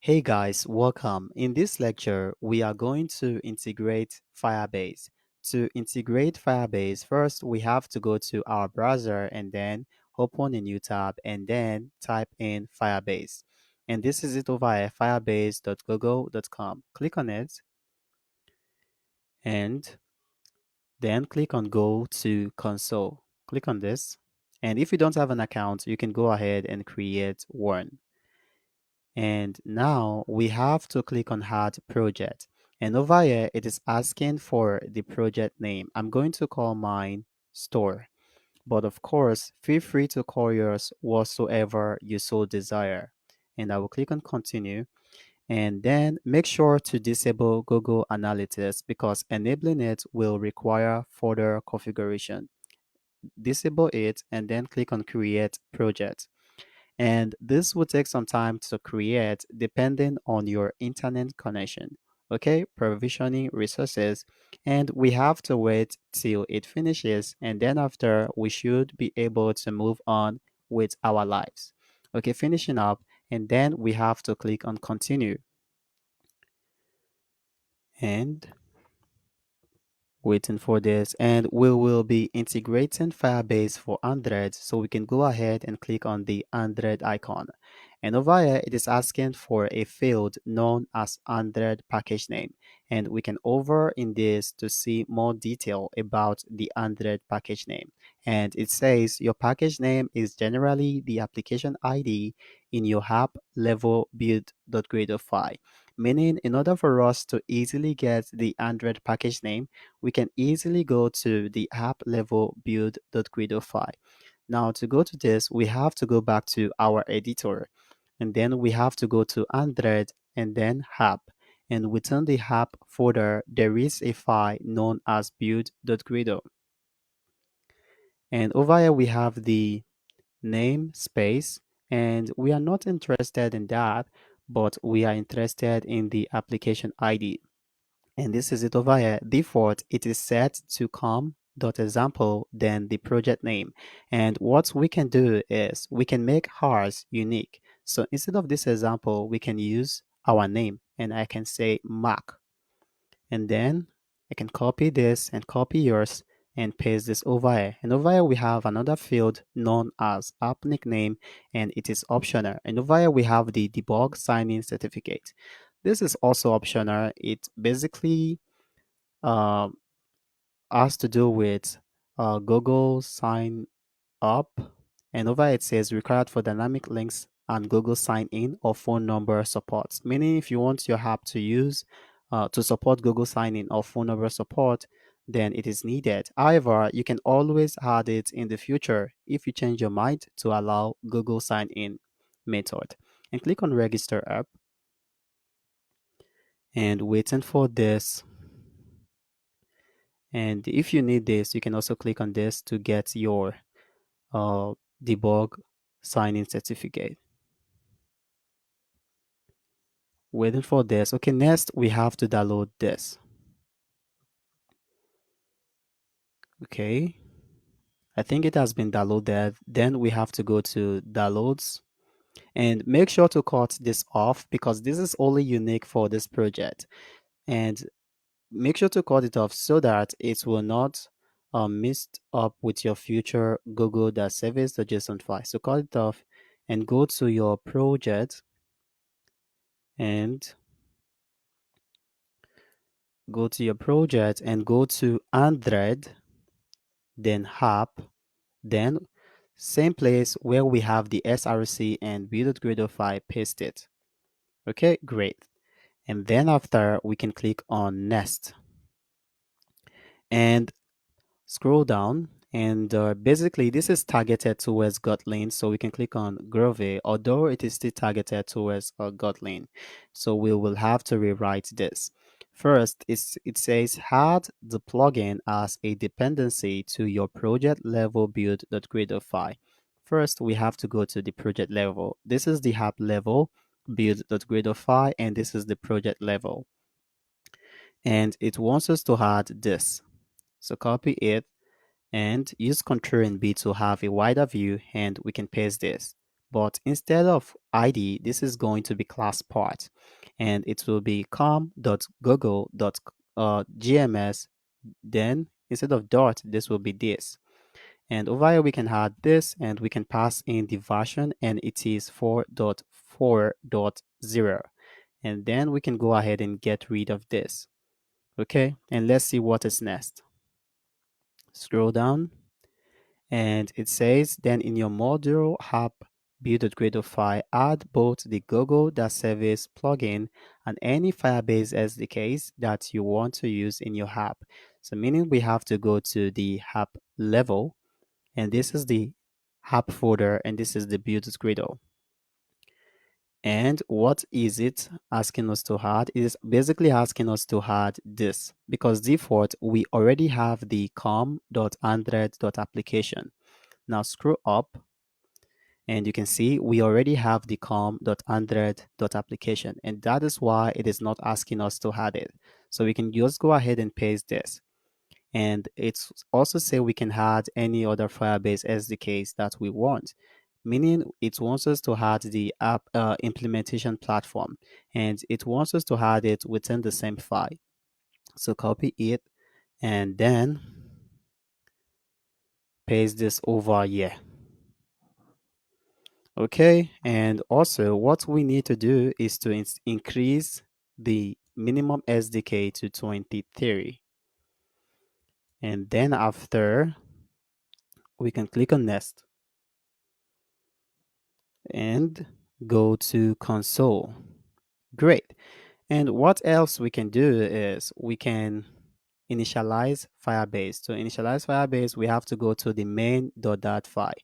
Hey guys, welcome. In this lecture, we are going to integrate Firebase. To integrate Firebase, first we have to go to our browser and then open a new tab and then type in Firebase. And this is it over at firebase.google.com. Click on it and then click on Go to Console. Click on this. And if you don't have an account, you can go ahead and create one. And now we have to click on Add Project. And over here, it is asking for the project name. I'm going to call mine Store. But of course, feel free to call yours whatsoever you so desire. And I will click on Continue. And then make sure to disable Google Analytics because enabling it will require further configuration. Disable it and then click on Create Project. And this will take some time to create depending on your internet connection. Okay, provisioning resources, and we have to wait till it finishes, and then after we should be able to move on with our lives. Okay, finishing up, and then we have to click on continue. And waiting for this, and we will be integrating Firebase for Android, so we can go ahead and click on the Android icon. And over here it is asking for a field known as Android package name, and we can over in this to see more detail about the Android package name. And it says your package name is generally the application ID in your app level build.gradle file, meaning in order for us to easily get the Android package name, we can easily go to the app level build.gradle file. Now to go to this, we have to go back to our editor, and then we have to go to Android and then app. And within the app folder, there is a file known as build.gradle. And over here we have the name space, and we are not interested in that, but we are interested in the application ID. And this is it over here. Default, it is set to com.example, then the project name. And what we can do is we can make ours unique. So instead of this example, we can use our name, and I can say Mark. And then I can copy this and copy yours and paste this over here. And over here we have another field known as app nickname, and it is optional. And over here we have the debug sign-in certificate. This is also optional. It basically uh, has to do with Google sign up, and over it says required for dynamic links and Google sign in or phone number support. Meaning, if you want your app to use to support Google sign in or phone number support, then it is needed. However, you can always add it in the future if you change your mind to allow Google sign in method. And click on register app and waiting for this. And if you need this, you can also click on this to get your uh, debug sign-in certificate. Waiting for this. Okay, next we have to download this. Okay, I think it has been downloaded. Then we have to go to downloads and make sure to cut this off because this is only unique for this project. And make sure to cut it off so that it will not mixed up with your future google.service.json file. So cut it off and go to your project and go to Android, then app, then same place where we have the src and build.gradle file, paste it. Okay, great. And then after we can click on next and scroll down, and basically this is targeted towards Kotlin, so we can click on Groovy, although it is still targeted towards Kotlin. So we will have to rewrite this. First, it says add the plugin as a dependency to your project level build.gradle file. First, we have to go to the project level. This is the app level build.gradle file, and this is the project level. And it wants us to add this. So copy it and use Ctrl and B to have a wider view, and we can paste this. but instead of ID, this is going to be class part, and it will be com.google.gms. Then instead of dot, this will be this. And over here, we can add this and we can pass in the version, and it is 4.4.0. And then we can go ahead and get rid of this. Okay, and let's see what is next. Scroll down, and it says, then in your module app build.gradle file, add both the Google Service plugin and any Firebase SDKs that you want to use in your app. So meaning we have to go to the app level, and this is the app folder, and this is the build.gradle. And what is it asking us to add? It is basically asking us to add this, because default we already have the com.android.application. Now scroll up, and you can see we already have the com.android.application, and that is why it is not asking us to add it. So we can just go ahead and paste this. And it's also say we can add any other Firebase SDKs that we want, meaning it wants us to add the app implementation platform, and it wants us to add it within the same file. So copy it and then paste this over here. Okay, and also what we need to do is to increase the minimum SDK to 23. And then after, we can click on next and go to console. Great. And what else we can do is we can initialize Firebase. To initialize Firebase, we have to go to the main.dat file.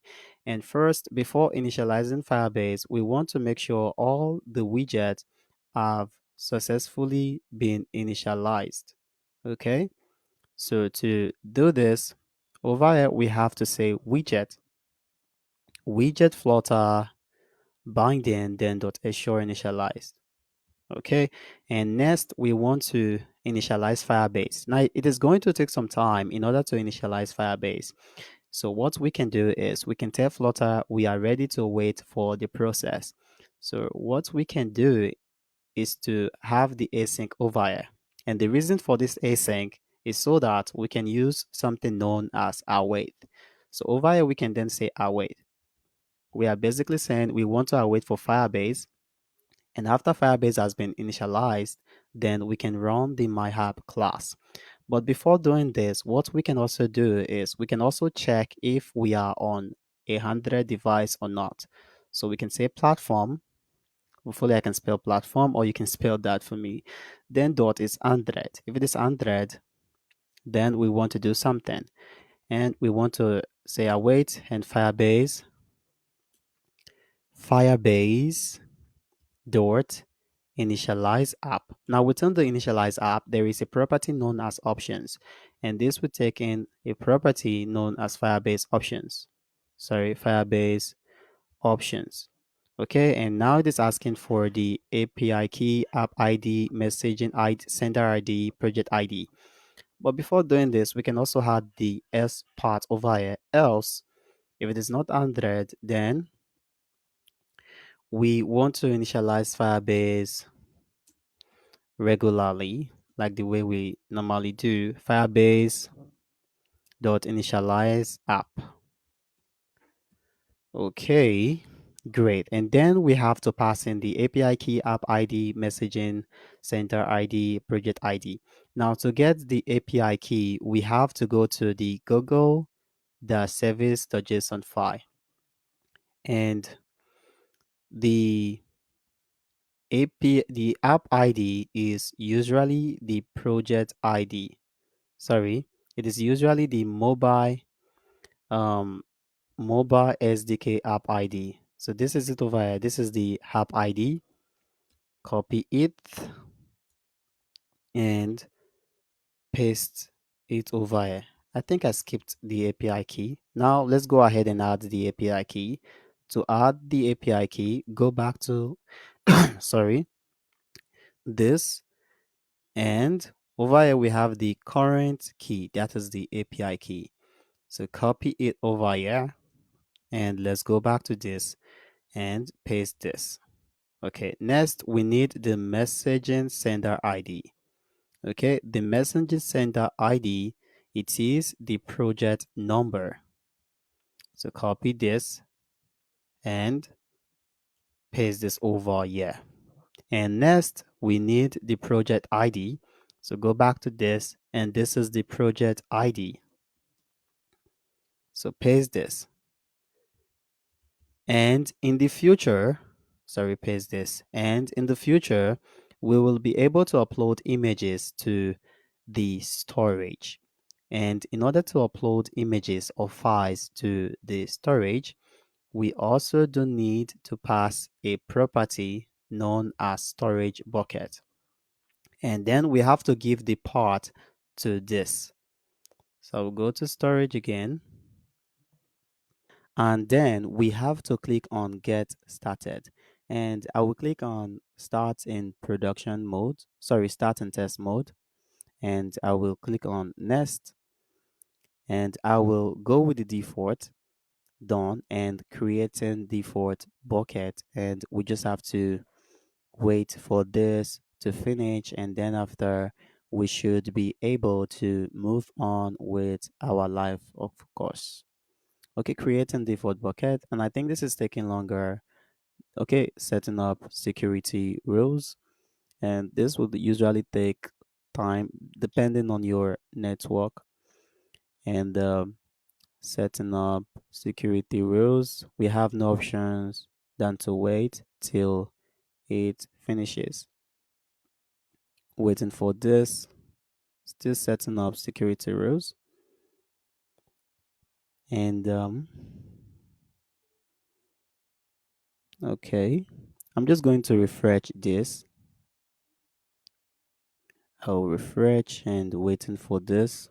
And first, before initializing Firebase, we want to make sure all the widgets have successfully been initialized. Okay, so to do this, over here we have to say widget flutter binding then dot assure initialized. Okay, and next we want to initialize Firebase. Now it is going to take some time in order to initialize Firebase. So what we can do is we can tell Flutter we are ready to wait for the process. So what we can do is to have the async over here. And the reason for this async is so that we can use something known as await. So over here we can then say await. We are basically saying we want to await for Firebase, and after Firebase has been initialized, then we can run the MyApp class. But before doing this, what we can also do is we can also check if we are on a Android device or not. So we can say platform. Hopefully I can spell platform, or you can spell that for me. Then dot is Android. If it is Android, then we want to do something. And we want to say await and Firebase dot initialize app. Now within the initialize app, there is a property known as options, and this would take in a property known as Firebase options. Sorry, Firebase options. Okay, and now it is asking for the API key, app ID, messaging ID, sender ID, project ID. But before doing this, we can also add the else part over here. Else, if it is not 100, then we want to initialize Firebase regularly, like the way we normally do. Firebase dot initialize app. Okay, great. And then we have to pass in the API key, app ID, messaging, center ID, project ID. Now to get the API key, we have to go to the Google service.json file. And the the app ID is usually the project ID. Sorry, it is usually the um mobile SDK app ID. So this is it over here. This is the app ID. Copy it and paste it over here. I think I skipped the API key. Now let's go ahead and add the API key. To add the API key, go back to sorry, this, and over here we have the current key. That is the API key. So copy it over here, and let's go back to this, and paste this. Okay, next we need the messaging sender ID. Okay, the messaging sender ID, it is the project number. So copy this and paste this over here. And next, we need the project ID. So go back to this, and this is the project ID. So paste this. And in the future, sorry, paste this. And in the future, we will be able to upload images to the storage. And in order to upload images or files to the storage, we also do need to pass a property known as storage bucket. And then we have to give the path to this. So I'll go to storage again. And then we have to click on get started. And I will click on start in production mode. Sorry, start in test mode. And I will click on next. And I will go with the default done and creating default bucket. And we just have to wait for this to finish, and then after we should be able to move on with our life, of course. Okay, creating default bucket, and I think this is taking longer. Okay, setting up security rules, and this will usually take time depending on your network. And setting up security rules, we have no options than to wait till it finishes. Waiting for this, still setting up security rules. And okay, I'm just going to refresh this. I'll refresh and waiting for this.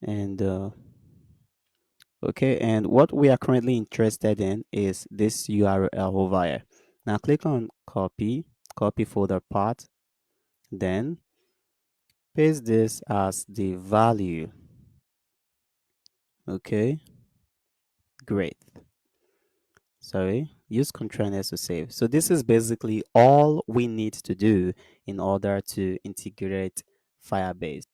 And okay, and what we are currently interested in is this URL over here. Now click on copy folder path, then paste this as the value. Okay, great. Sorry, use Ctrl S to save. So this is basically all we need to do in order to integrate Firebase.